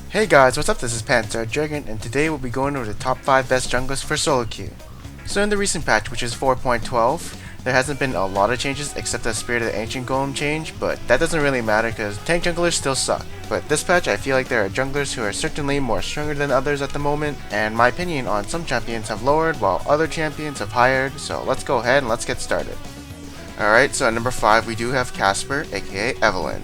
Hey guys, what's up? This is Panther Dragon, and today we'll be going over the top 5 best junglers for solo queue. So in the recent patch, which is 4.12, there hasn't been a lot of changes except the Spirit of the Ancient Golem change, but that doesn't really matter because tank junglers still suck. But this patch, I feel like there are junglers who are certainly more stronger than others at the moment, and my opinion on some champions have lowered while other champions have higher, so let's go ahead and let's get started. Alright, so at number 5 we do have Casper, aka Evelynn.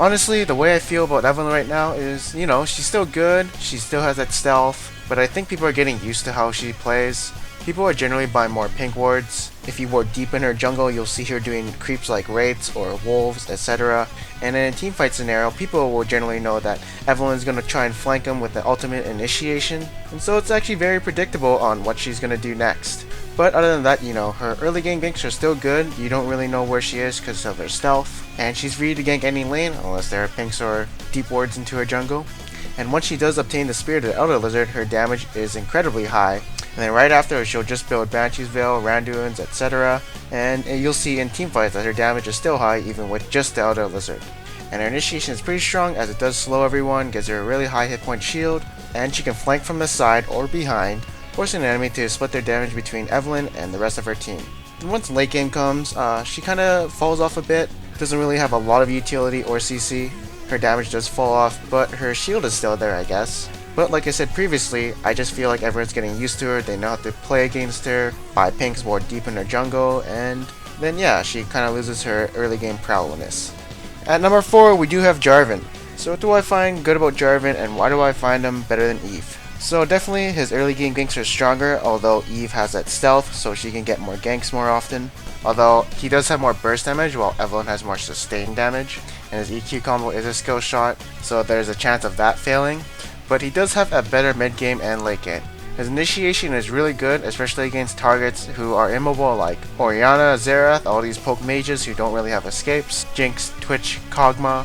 Honestly, the way I feel about Evelynn right now is, she's still good, she still has that stealth, but I think people are getting used to how she plays. People are generally buying more pink wards. If you ward deep in her jungle, you'll see her doing creeps like wraiths or wolves, etc. And in a teamfight scenario, people will generally know that Evelynn is going to try and flank them with the ultimate initiation, and so it's actually very predictable on what she's going to do next. But other than that, her early game ganks are still good. You don't really know where she is because of her stealth, and she's free to gank any lane unless there are pinks or deep wards into her jungle. And once she does obtain the Spirit of the Elder Lizard, her damage is incredibly high. And then right after, she'll just build Banshee's Veil, Randuin's, etc. And you'll see in teamfights that her damage is still high even with just the Elder Lizard. And her initiation is pretty strong as it does slow everyone, gives her a really high hit point shield, and she can flank from the side or behind, forcing an enemy to split their damage between Evelynn and the rest of her team. And once late game comes, she kinda falls off a bit, doesn't really have a lot of utility or CC. Her damage does fall off, but her shield is still there, I guess. But like I said previously, I just feel like everyone's getting used to her, they know how to play against her, buy pinks more deep in her jungle, and then yeah, she kinda loses her early game prowess. At number 4, we do have Jarvan. So what do I find good about Jarvan, and why do I find him better than Eve? So definitely his early game ganks are stronger, although Eve has that stealth, so she can get more ganks more often. Although he does have more burst damage, while Evelynn has more sustained damage, and his EQ combo is a skill shot, so there's a chance of that failing. But he does have a better mid game and late game. His initiation is really good, especially against targets who are immobile like Orianna, Xerath, all these poke mages who don't really have escapes, Jinx, Twitch, Kog'Maw,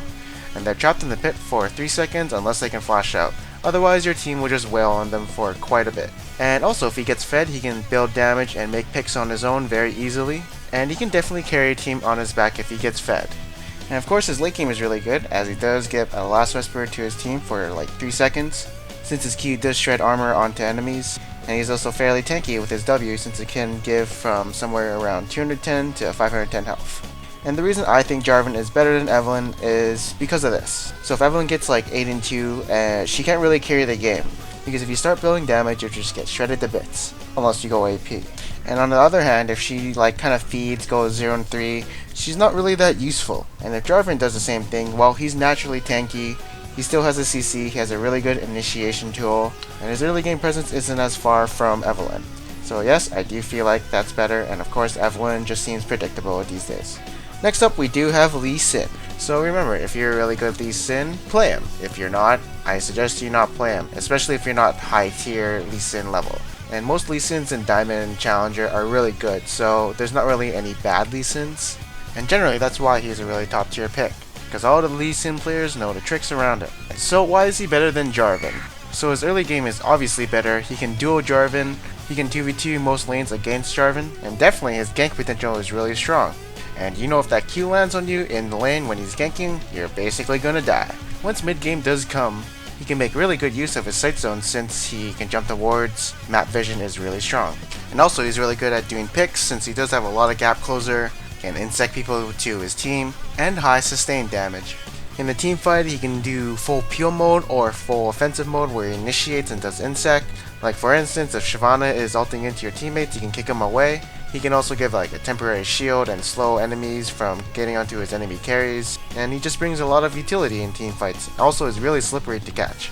and they're trapped in the pit for 3 seconds unless they can flash out. Otherwise, your team will just wail on them for quite a bit. And also, if he gets fed, he can build damage and make picks on his own very easily, and he can definitely carry a team on his back if he gets fed. And of course, his late game is really good, as he does give a Last Whisper to his team for like 3 seconds, since his Q does shred armor onto enemies, and he's also fairly tanky with his W since it can give from somewhere around 210 to 510 health. And the reason I think Jarvan is better than Evelynn is because of this. So if Evelynn gets like 8 and 2, she can't really carry the game, because if you start building damage, you'll just get shredded to bits, unless you go AP. And on the other hand, if she like kind of feeds, goes 0 and 3, she's not really that useful. And if Jarvan does the same thing, well, he's naturally tanky, he still has a CC, he has a really good initiation tool, and his early game presence isn't as far from Evelynn. So yes, I do feel like that's better, and of course Evelynn just seems predictable these days. Next up, we do have Lee Sin. So remember, if you're really good at Lee Sin, play him. If you're not, I suggest you not play him, especially if you're not high tier Lee Sin level. And most Lee Sins in Diamond and Challenger are really good, so there's not really any bad Lee Sins. And generally, that's why he's a really top tier pick, because all the Lee Sin players know the tricks around him. So why is he better than Jarvan? So his early game is obviously better, he can duo Jarvan, he can 2v2 most lanes against Jarvan, and definitely his gank potential is really strong. And if that Q lands on you in the lane when he's ganking, you're basically gonna die. Once mid game does come, he can make really good use of his sight zone since he can jump the wards, map vision is really strong. And also he's really good at doing picks since he does have a lot of gap closer, can insect people to his team, and high sustained damage. In the team fight, he can do full peel mode or full offensive mode where he initiates and does insect. Like for instance, if Shyvana is ulting into your teammates, you can kick him away. He can also give like a temporary shield and slow enemies from getting onto his enemy carries, and he just brings a lot of utility in team fights. Also is really slippery to catch.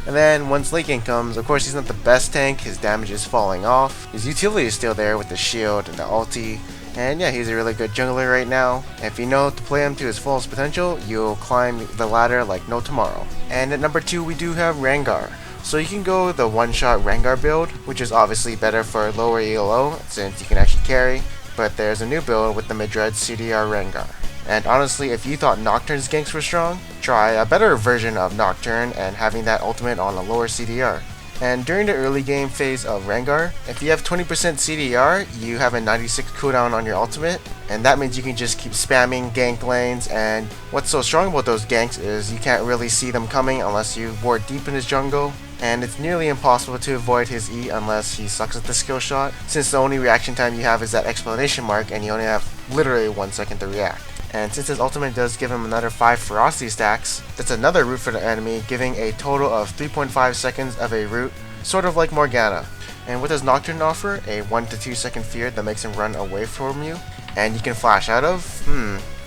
And then once late game comes, of course he's not the best tank, his damage is falling off. His utility is still there with the shield and the ulti. And yeah, he's a really good jungler right now. If you know to play him to his fullest potential, you'll climb the ladder like no tomorrow. And at number 2 we do have Rengar. So you can go the one-shot Rengar build, which is obviously better for lower ELO since you can actually carry, but there's a new build with the mid-red CDR Rengar. And honestly, if you thought Nocturne's ganks were strong, try a better version of Nocturne and having that ultimate on a lower CDR. And during the early game phase of Rengar, if you have 20% CDR, you have a 96 cooldown on your ultimate, and that means you can just keep spamming gank lanes. And what's so strong about those ganks is you can't really see them coming unless you ward deep in his jungle, and it's nearly impossible to avoid his E unless he sucks at the skill shot, since the only reaction time you have is that exclamation mark and you only have literally 1 second to react. And since his ultimate does give him another 5 ferocity stacks, that's another root for the enemy, giving a total of 3.5 seconds of a root, sort of like Morgana. And with his Nocturne offer, a 1 to 2 second fear that makes him run away from you, and you can flash out of,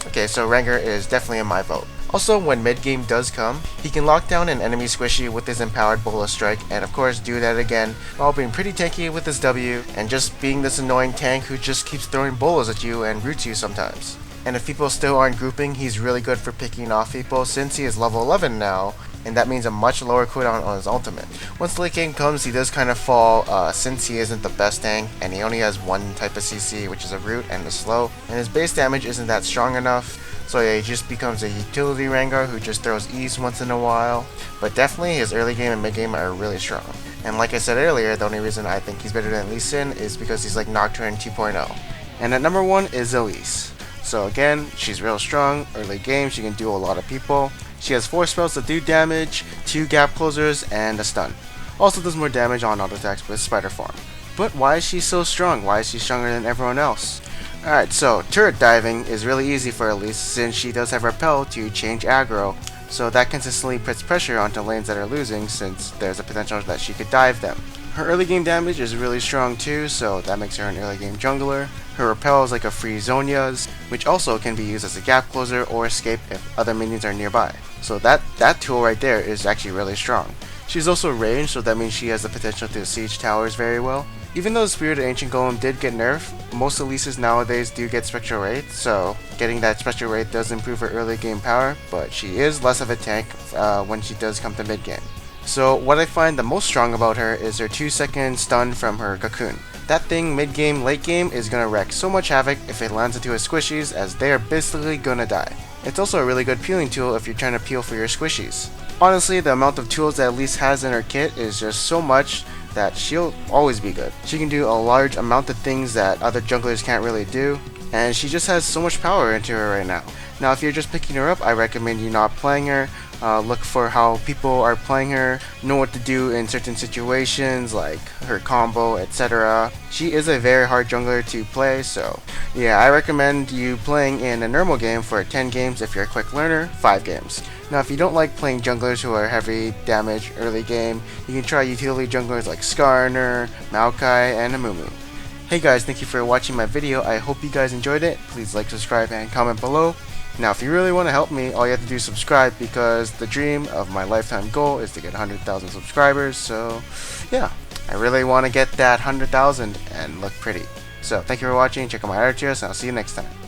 okay, so Rengar is definitely in my vote. Also, when mid game does come, he can lock down an enemy squishy with his empowered Bola Strike, and of course do that again while being pretty tanky with his W, and just being this annoying tank who just keeps throwing bolas at you and roots you sometimes. And if people still aren't grouping, he's really good for picking off people since he is level 11 now, and that means a much lower cooldown on his ultimate. Once late game comes, he does kind of fall since he isn't the best tank, and he only has one type of CC, which is a root and a slow, and his base damage isn't that strong enough, so yeah, he just becomes a utility Rengar who just throws E's once in a while. But definitely his early game and mid game are really strong. And like I said earlier, the only reason I think he's better than Elise is because he's like Nocturne 2.0. And at number 1 is Elise. So again, she's real strong. Early game, she can duel a lot of people. She has 4 spells that do damage, 2 gap closers, and a stun. Also does more damage on auto attacks with Spider Form. But why is she so strong? Why is she stronger than everyone else? Alright, so turret diving is really easy for Elise since she does have repel to change aggro, so that consistently puts pressure onto lanes that are losing since there's a potential that she could dive them. Her early game damage is really strong too, so that makes her an early game jungler. Her repel is like a free Zhonya's, which also can be used as a gap closer or escape if other minions are nearby. So that tool right there is actually really strong. She's also ranged, so that means she has the potential to siege towers very well. Even though Spirit of Ancient Golem did get nerfed, most Elises nowadays do get Spectral Wraith, so getting that Spectral Wraith does improve her early game power, but she is less of a tank when she does come to mid game. So what I find the most strong about her is her 2-second stun from her Cocoon. That thing mid game, late game is gonna wreak so much havoc if it lands into his squishies, as they are basically gonna die. It's also a really good peeling tool if you're trying to peel for your squishies. Honestly, the amount of tools that Elise has in her kit is just so much that she'll always be good. She can do a large amount of things that other junglers can't really do, and she just has so much power into her right now. Now if you're just picking her up, I recommend you not playing her. Look for how people are playing her, know what to do in certain situations like her combo, etc. She is a very hard jungler to play, so yeah, I recommend you playing in a normal game for 10 games if you're a quick learner, 5 games. Now if you don't like playing junglers who are heavy damage early game, you can try utility junglers like Skarner, Maokai, and Amumu. Hey guys, thank you for watching my video. I hope you guys enjoyed it. Please like, subscribe, and comment below. Now if you really want to help me, all you have to do is subscribe, because the dream of my lifetime goal is to get 100,000 subscribers. So yeah, I really want to get that 100,000 and look pretty. So thank you for watching, check out my other videos, and I'll see you next time.